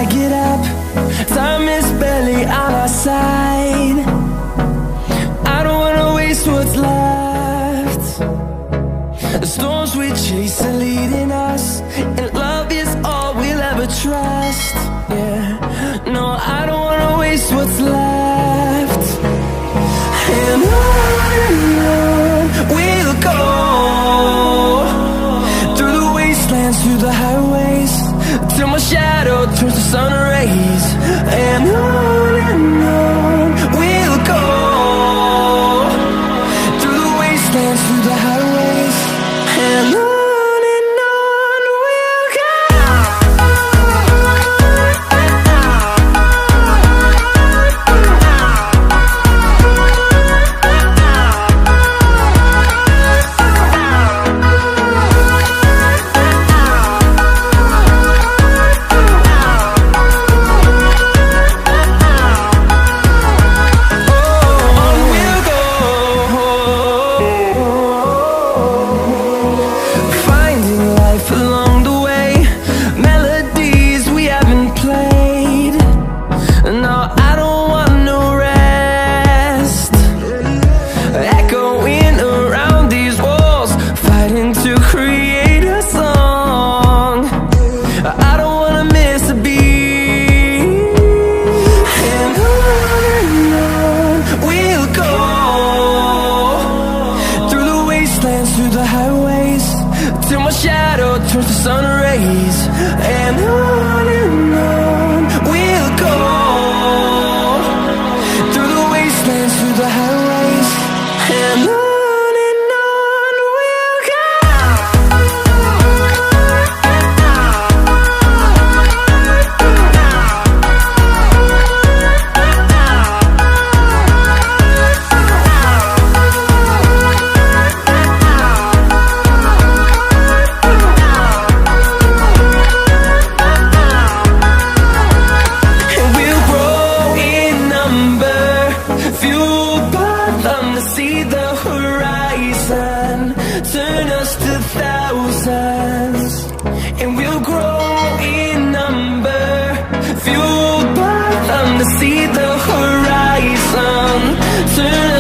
I get up, time is barely on our side. I don't wanna waste what's left. The storms we chase are leading us, and love is all we'll ever trust. Yeah, no, I don't wanna waste what's left. And on we'll go, through the wastelands, through the highways, till my shadow turns to sun rays. And on we'll go, through the wastelands, through the highways, and on. Through the highways, till my shadow turns to sun rays. And on we'll go, through the wastelands, through the highways, and on. See the horizon, turn us to thousands, and we'll grow in number, fueled by them to see the horizon, turn